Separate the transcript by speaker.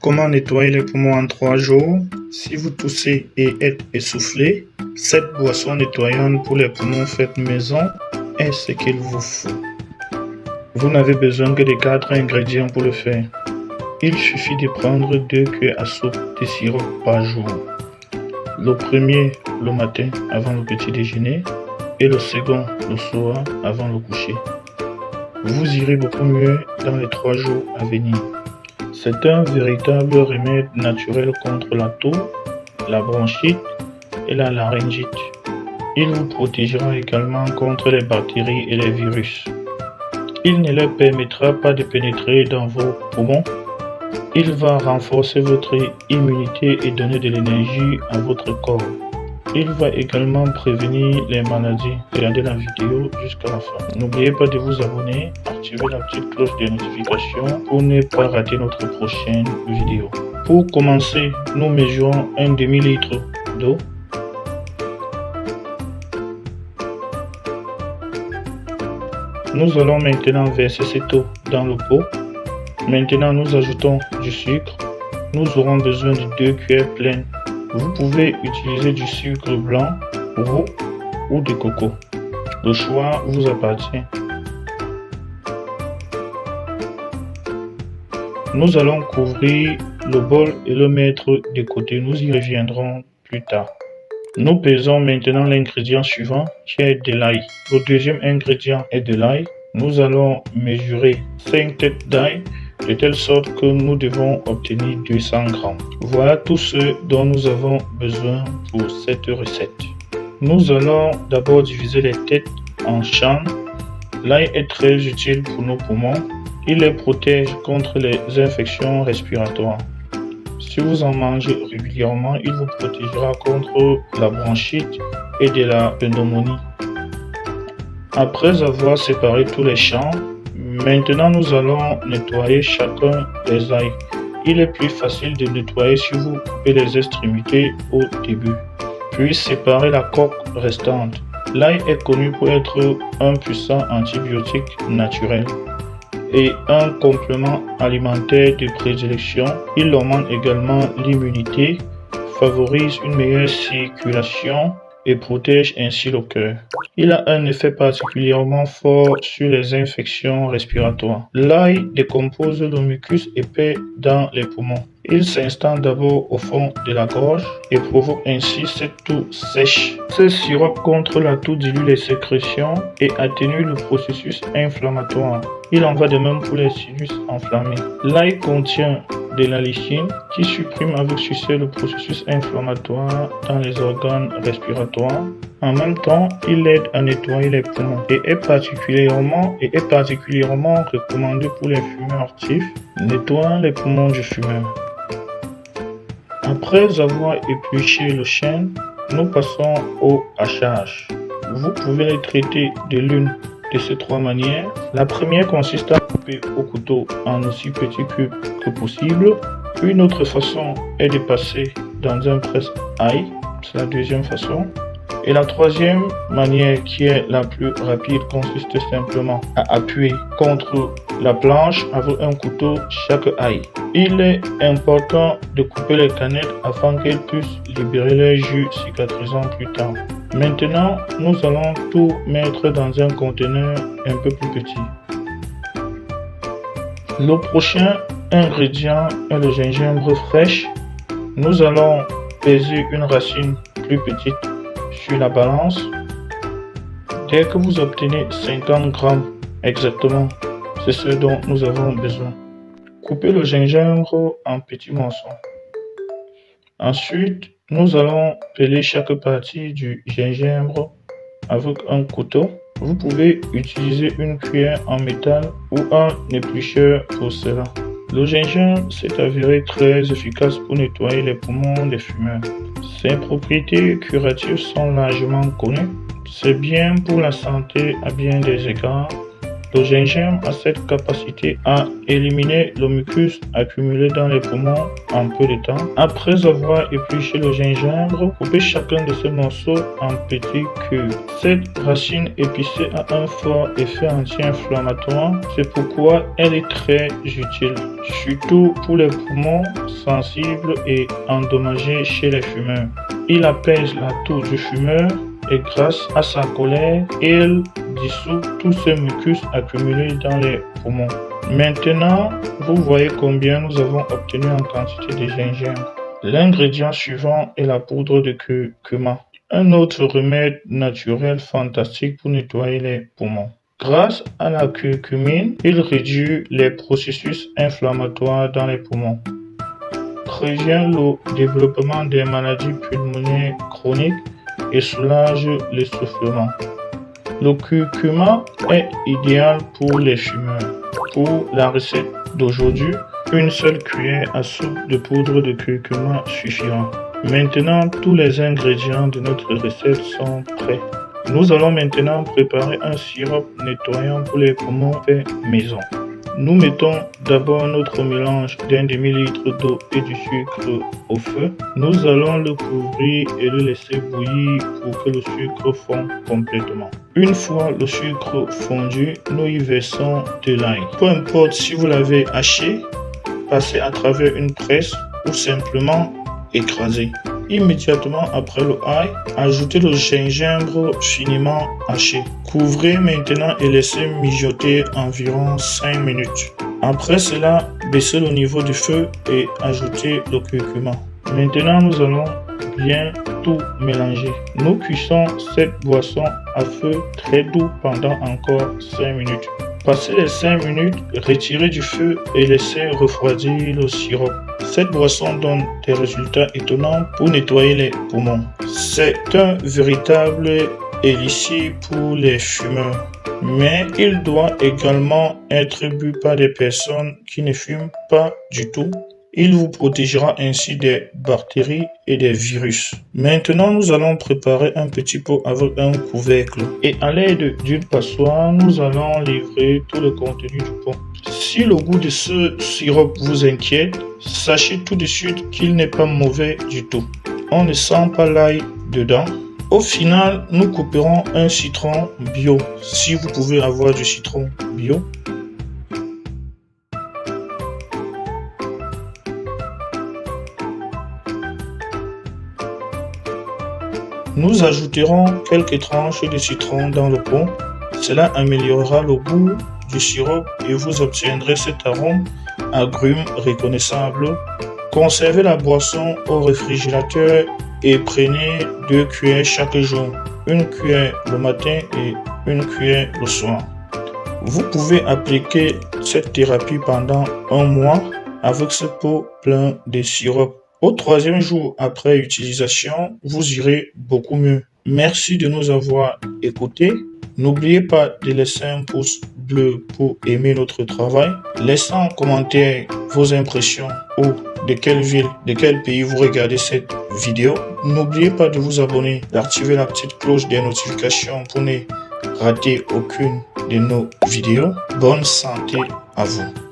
Speaker 1: Comment nettoyer les poumons en 3 jours? Si vous toussez et êtes essoufflé, cette boisson nettoyante pour les poumons faite maison est ce qu'il vous faut. Vous n'avez besoin que de 4 ingrédients pour le faire. Il suffit de prendre 2 cuillères à soupe de sirop par jour. Le premier le matin avant le petit déjeuner et le second le soir avant le coucher. Vous irez beaucoup mieux dans les 3 jours à venir. C'est un véritable remède naturel contre la toux, la bronchite et la laryngite. Il vous protégera également contre les bactéries et les virus. Il ne leur permettra pas de pénétrer dans vos poumons. Il va renforcer votre immunité et donner de l'énergie à votre corps. Il va également prévenir les maladies. Regardez la vidéo jusqu'à la fin. N'oubliez pas de vous abonner, activer la petite cloche de notification pour ne pas rater notre prochaine vidéo. Pour commencer, nous mesurons un demi-litre d'eau. Nous allons maintenant verser cette eau dans le pot. Maintenant, nous ajoutons du sucre. Nous aurons besoin de 2 cuillères pleines. Vous pouvez utiliser du sucre blanc, roux ou de coco. Le choix vous appartient. Nous allons couvrir le bol et le mettre de côté. Nous y reviendrons plus tard. Nous pesons maintenant l'ingrédient suivant qui est de l'ail. Le deuxième ingrédient est de l'ail. Nous allons mesurer 5 têtes d'ail de telle sorte que nous devons obtenir 200 grammes. Voilà tout ce dont nous avons besoin pour cette recette. Nous allons d'abord diviser les têtes en champs. L'ail est très utile pour nos poumons. Il les protège contre les infections respiratoires. Si vous en mangez régulièrement, il vous protégera contre la bronchite et de la pneumonie. Après avoir séparé tous les champs, maintenant nous allons nettoyer chacun des ailes. Il est plus facile de nettoyer si vous coupez les extrémités au début, puis séparer la coque restante. L'ail est connu pour être un puissant antibiotique naturel et un complément alimentaire de prédilection. Il augmente également l'immunité, favorise une meilleure circulation et protège ainsi le cœur. Il a un effet particulièrement fort sur les infections respiratoires. L'ail décompose le mucus épais dans les poumons. Il s'installe d'abord au fond de la gorge et provoque ainsi cette toux sèche. Ce sirop contre la toux dilue les sécrétions et atténue le processus inflammatoire. Il en va de même pour les sinus enflammés. L'ail contient de la lysine qui supprime avec succès le processus inflammatoire dans les organes respiratoires. En même temps, il aide à nettoyer les poumons et est particulièrement recommandé pour les fumeurs actifs, nettoyant les poumons du fumeur. Après avoir épluché le chêne, nous passons au hachage. Vous pouvez les traiter de l'une de ces 3 manières. La première consiste à couper au couteau en aussi petits cubes que possible. Une autre façon est de passer dans un presse-ail, c'est la deuxième façon. Et la troisième manière, qui est la plus rapide, consiste simplement à appuyer contre la planche avec un couteau chaque ail. Il est important de couper les canettes afin qu'elles puissent libérer leur jus cicatrisant plus tard. Maintenant, nous allons tout mettre dans un conteneur un peu plus petit. Le prochain ingrédient est le gingembre fraîche. Nous allons peser une racine plus petite sur la balance. Dès que vous obtenez 50 grammes exactement, c'est ce dont nous avons besoin. Coupez le gingembre en petits morceaux. Ensuite, nous allons peler chaque partie du gingembre avec un couteau. Vous pouvez utiliser une cuillère en métal ou un éplucheur pour cela. Le gingembre s'est avéré très efficace pour nettoyer les poumons des fumeurs. Ses propriétés curatives sont largement connues. C'est bien pour la santé à bien des égards. Le gingembre a cette capacité à éliminer le mucus accumulé dans les poumons en peu de temps. Après avoir épluché le gingembre, coupez chacun de ces morceaux en petits cubes. Cette racine épicée a un fort effet anti-inflammatoire, c'est pourquoi elle est très utile, surtout pour les poumons sensibles et endommagés chez les fumeurs. Il apaise la toux du fumeur et grâce à sa colère, il dissout tous ces mucus accumulés dans les poumons. Maintenant, vous voyez combien nous avons obtenu en quantité de gingembre. L'ingrédient suivant est la poudre de curcuma, un autre remède naturel fantastique pour nettoyer les poumons. Grâce à la curcumine, il réduit les processus inflammatoires dans les poumons, prévient le développement des maladies pulmonaires chroniques et soulage l'essoufflement. Le curcuma est idéal pour les fumeurs. Pour la recette d'aujourd'hui, une seule cuillère à soupe de poudre de curcuma suffira. Maintenant, tous les ingrédients de notre recette sont prêts. Nous allons maintenant préparer un sirop nettoyant pour les poumons fait maison. Nous mettons d'abord notre mélange d'un demi-litre d'eau et du sucre au feu. Nous allons le couvrir et le laisser bouillir pour que le sucre fonde complètement. Une fois le sucre fondu, nous y versons de l'ail. Peu importe si vous l'avez haché, passez à travers une presse ou simplement écrasé. Immédiatement après le ail, ajoutez le gingembre finement haché. Couvrez maintenant et laissez mijoter environ 5 minutes. Après cela, baissez le niveau du feu et ajoutez le curcuma. Maintenant, nous allons bien tout mélanger. Nous cuisons cette boisson à feu très doux pendant encore 5 minutes. Passez les 5 minutes, retirez du feu et laissez refroidir le sirop. Cette boisson donne des résultats étonnants pour nettoyer les poumons. C'est un véritable élixir pour les fumeurs. Mais il doit également être bu par des personnes qui ne fument pas du tout. Il vous protégera ainsi des bactéries et des virus. Maintenant, nous allons préparer un petit pot avec un couvercle. Et à l'aide d'une passoire, nous allons livrer tout le contenu du pot. Si le goût de ce sirop vous inquiète, sachez tout de suite qu'il n'est pas mauvais du tout. On ne sent pas l'ail dedans. Au final, nous couperons un citron bio, si vous pouvez avoir du citron bio. Nous ajouterons quelques tranches de citron dans le pot. Cela améliorera le goût du sirop et vous obtiendrez cet arôme agrume reconnaissable. Conservez la boisson au réfrigérateur et prenez 2 cuillères chaque jour, une cuillère le matin et une cuillère le soir. Vous pouvez appliquer cette thérapie pendant 1 mois avec ce pot plein de sirop. Au 3e jour après utilisation, vous irez beaucoup mieux. Merci de nous avoir écoutés. N'oubliez pas de laisser un pouce bleu pour aimer notre travail. Laissez en commentaire vos impressions ou de quelle ville, de quel pays vous regardez cette vidéo. N'oubliez pas de vous abonner, d'activer la petite cloche des notifications pour ne rater aucune de nos vidéos. Bonne santé à vous.